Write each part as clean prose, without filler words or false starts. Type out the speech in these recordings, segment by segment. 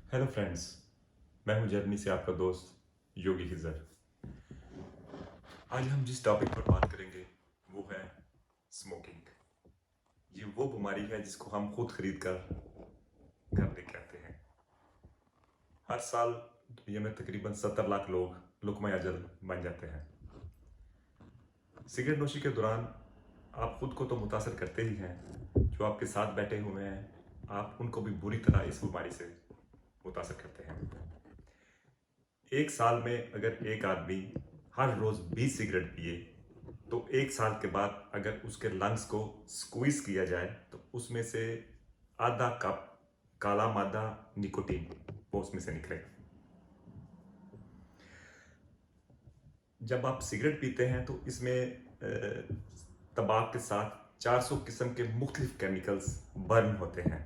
Hello friends, मैं हूं Germany से आपका दोस्त योगी खिजर। आज हम जिस टॉपिक पर बात करेंगे वो है स्मोकिंग। ये वो बीमारी है जिसको हम खुद खरीद कर घर लेके आते हैं। हर साल दुनिया में तकरीबन 70 लाख लोग लुक्मा अजल बन जाते हैं। सिगरेट नोशी के दौरान आप खुद को तो मुतासर करते ही हैं, जो आपके साथ बैठे हुए हैं आप उनको भी बुरी तरह इस बीमारी से मुतासर करते हैं। एक साल में अगर एक आदमी हर रोज 20 सिगरेट पिए तो एक साल के बाद अगर उसके लंग्स को स्क्वीज किया जाए तो उसमें से आधा कप काला मादा निकोटीन वो उसमें से निकलेगा। जब आप सिगरेट पीते हैं तो इसमें तंबाकू के साथ 400 किस्म के मुख्तलिफ केमिकल्स बर्न होते हैं,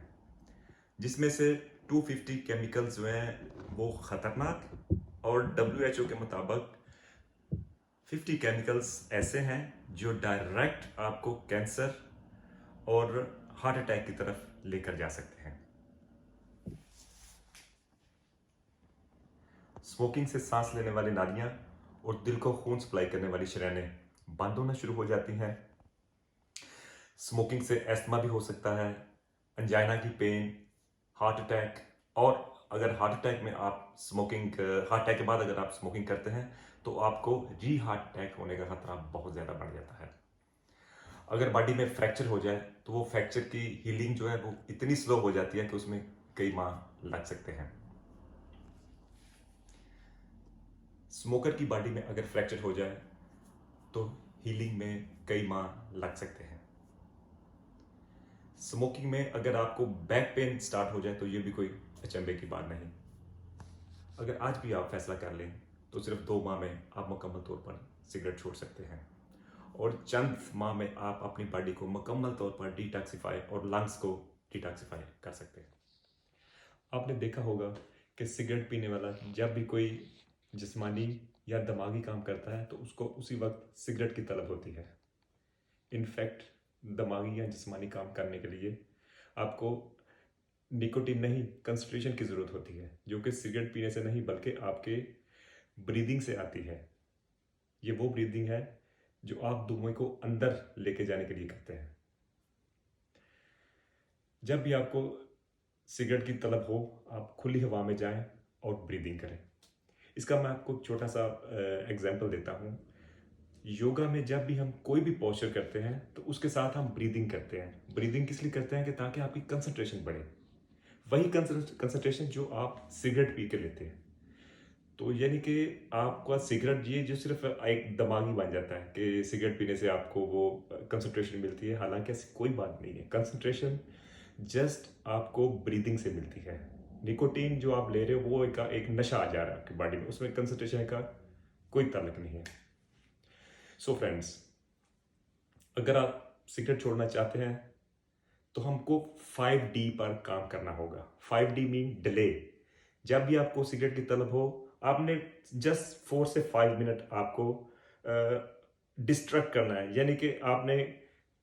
जिसमें से 250 केमिकल्स जो हैं वो ख़तरनाक और WHO के मुताबिक 50 केमिकल्स ऐसे हैं जो डायरेक्ट आपको कैंसर और हार्ट अटैक की तरफ लेकर जा सकते हैं। स्मोकिंग से सांस लेने वाली नालियां और दिल को खून सप्लाई करने वाली शरैनें बंद होना शुरू हो जाती हैं। स्मोकिंग से एस्थमा भी हो सकता है, अंजाइना की पेन, हार्ट अटैक। और अगर हार्ट अटैक में आप हार्ट अटैक के बाद अगर आप स्मोकिंग करते हैं तो आपको री हार्ट अटैक होने का खतरा बहुत ज़्यादा बढ़ जाता है। अगर बॉडी में फ्रैक्चर हो जाए तो वो फ्रैक्चर की हीलिंग जो है वो इतनी स्लो हो जाती है कि उसमें कई माह लग सकते हैं। स्मोकर की बॉडी में अगर फ्रैक्चर हो जाए तो हीलिंग में कई माह लग सकते हैं। स्मोकिंग में अगर आपको बैक पेन स्टार्ट हो जाए तो ये भी कोई अचंभे की बात नहीं। अगर आज भी आप फैसला कर लें तो सिर्फ 2 माह में आप मुकम्मल तौर पर सिगरेट छोड़ सकते हैं और चंद माह में आप अपनी बॉडी को मुकम्मल तौर पर डिटॉक्सिफाई और लंग्स को डिटॉक्सिफाई कर सकते हैं। आपने देखा होगा कि सिगरेट पीने वाला जब भी कोई जिस्मानी या दिमागी काम करता है तो उसको उसी वक्त सिगरेट की तलब होती है। इनफैक्ट दिमागी या जिस्मानी काम करने के लिए आपको निकोटीन नहीं, कंसंट्रेशन की ज़रूरत होती है, जो कि सिगरेट पीने से नहीं बल्कि आपके ब्रीदिंग से आती है। ये वो ब्रीदिंग है जो आप धुएं को अंदर लेके जाने के लिए करते हैं। जब भी आपको सिगरेट की तलब हो आप खुली हवा में जाएं और ब्रीदिंग करें। इसका मैं आपको छोटा सा एग्जांपल देता हूँ। योगा में जब भी हम कोई भी पोस्चर करते हैं तो उसके साथ हम ब्रीदिंग करते हैं। ब्रीदिंग किस लिए करते हैं कि ताकि आपकी कंसंट्रेशन बढ़े, वही कंसंट्रेशन जो आप सिगरेट पी के लेते हैं। तो यानी कि आपका सिगरेट ये जो सिर्फ एक दिमागी बन जाता है कि सिगरेट पीने से आपको वो कंसंट्रेशन मिलती है, हालांकि ऐसी कोई बात नहीं है। कंसंट्रेशन जस्ट आपको ब्रीदिंग से मिलती है। निकोटीन जो आप ले रहे हो वो एक नशा आ जा रहा है आपकी बॉडी में, उसमें कंसंट्रेशन का कोई ताल्लुक नहीं है। सो फ्रेंड्स, अगर आप सिगरेट छोड़ना चाहते हैं तो हमको 5D पर काम करना होगा। 5D mean delay. जब भी आपको सिगरेट की तलब हो आपने जस्ट 4 से 5 मिनट आपको डिस्ट्रैक्ट करना है, यानी कि आपने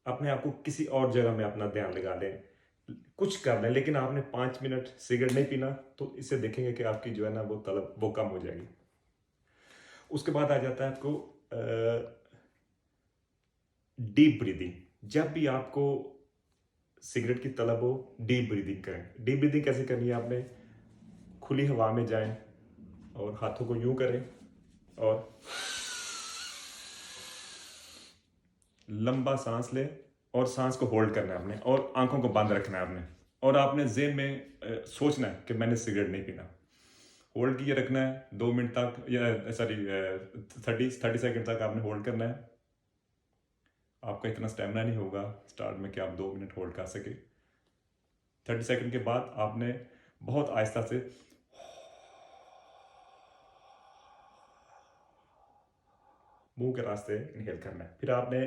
अपने आप को किसी और जगह में अपना ध्यान लगा दें, कुछ कर लें, लेकिन आपने 5 मिनट सिगरेट नहीं पीना। तो इससे देखेंगे कि आपकी जो है ना वो तलब वो कम हो जाएगी। उसके बाद आ जाता है आपको डीप ब्रीदिंग। जब भी आपको सिगरेट की तलब हो डीप ब्रीदिंग करें। डीप ब्रीदिंग कैसे करनी है? आपने खुली हवा में जाएं और हाथों को यूं करें और लंबा सांस लें और सांस को होल्ड करना है आपने और आंखों को बंद रखना है आपने। और आपने जेब में सोचना है कि मैंने सिगरेट नहीं पीना। होल्ड किए रखना है 2 मिनट तक, या सॉरी 30 सेकंड तक आपने होल्ड करना है। आपका इतना स्टेमिना नहीं होगा स्टार्ट में कि आप 2 मिनट होल्ड कर सके। 30 सेकंड के बाद आपने बहुत आहिस्ता से मुंह के रास्ते इनहेल करना है। फिर आपने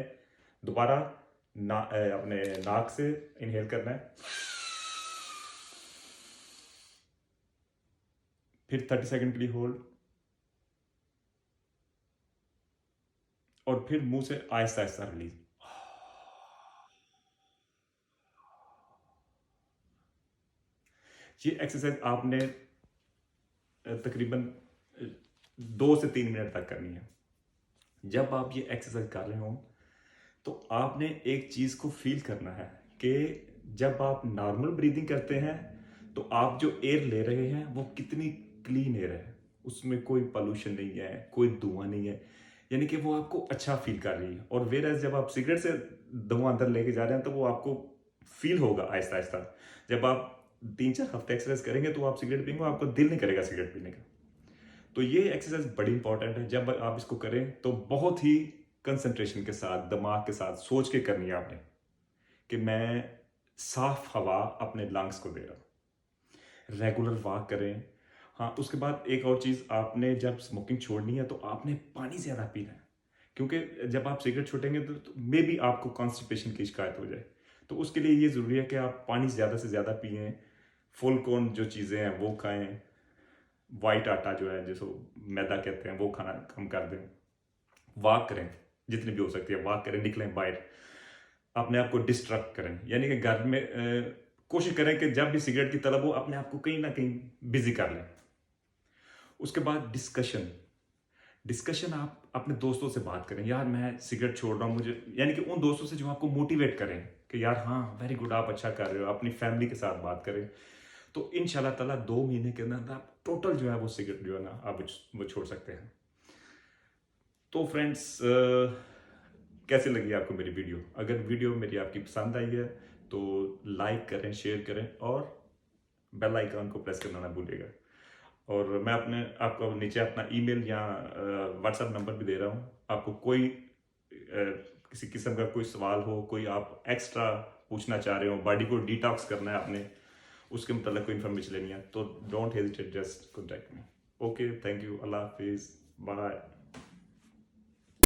दोबारा अपने नाक से इनहेल करना है। फिर 30 सेकंड के लिए होल्ड और फिर मुंह से आहिस्ता आहिस्ता रिलीज। ये एक्सरसाइज आपने तकरीबन 2 से 3 मिनट तक करनी है। जब आप ये एक्सरसाइज कर रहे हो तो आपने एक चीज़ को फील करना है कि जब आप नॉर्मल ब्रीदिंग करते हैं तो आप जो एयर ले रहे हैं वो कितनी क्लीन एयर है, उसमें कोई पोल्यूशन नहीं है, कोई धुआं नहीं है, यानी कि वो आपको अच्छा फील कर रही है। और वेयर जब आप सिगरेट से धुआं अंदर लेके जा रहे हैं तो वो आपको फील होगा आहिस्ता आहिस्ता। जब आप 3-4 हफ्ते एक्सरसाइज करेंगे तो आप सिगरेट पिएंगे, आपको दिल नहीं करेगा सिगरेट पीने का। तो ये एक्सरसाइज बड़ी इंपॉर्टेंट है। जब आप इसको करें तो बहुत ही कंसंट्रेशन के साथ, दिमाग के साथ सोच के करनी है आपने कि मैं साफ हवा अपने लंग्स को दे रहा हूँ। रेगुलर वॉक करें। हाँ, उसके बाद एक और चीज़, आपने जब स्मोकिंग छोड़नी है तो आपने पानी ज़्यादा पीना है, क्योंकि जब आप सिगरेट छोड़ेंगे तो मे बी आपको कॉन्स्टिपेशन की शिकायत हो जाए। तो उसके लिए ये ज़रूरी है कि आप पानी ज़्यादा से ज़्यादा पिएँ, फुल कॉर्न जो चीज़ें हैं वो खाएँ, वाइट आटा जो है जिसको मैदा कहते हैं वो खाना कम कर दें, वॉक करें जितनी भी हो सकती है, वॉक करें, निकलें बाहर, अपने आप को डिस्ट्रैक्ट करें, यानी कि घर में कोशिश करें कि जब भी सिगरेट की तलब हो अपने आप को कहीं ना कहीं बिजी कर लें। उसके बाद डिस्कशन, आप अपने दोस्तों से बात करें, यार मैं सिगरेट छोड़ रहा हूँ, मुझे, यानी कि उन दोस्तों से जो आपको मोटिवेट करें कि यार हाँ वेरी गुड, आप अच्छा कर रहे हो। अपनी फैमिली के साथ बात करें तो इंशाल्लाह ताला 2 महीने के अंदर आप टोटल जो है वो सिगरेट जो है ना आप वो छोड़ सकते हैं। तो फ्रेंड्स, कैसे लगी आपको मेरी वीडियो? अगर वीडियो मेरी आपकी पसंद आई है तो लाइक करें, शेयर करें और बेल आइकन को प्रेस करना ना भूलिएगा। और मैं आपको नीचे अपना ईमेल या व्हाट्सएप नंबर भी दे रहा हूँ। आपको कोई किसी किस्म का कोई सवाल हो, कोई आप एक्स्ट्रा पूछना चाह रहे हो, बॉडी को डिटॉक्स करना है आपने, उसके मतलब कोई इन्फॉर्मेशन लेनी है तो don't hesitate, just contact me. Okay, thank you, अल्लाह हाफिज़, बाय।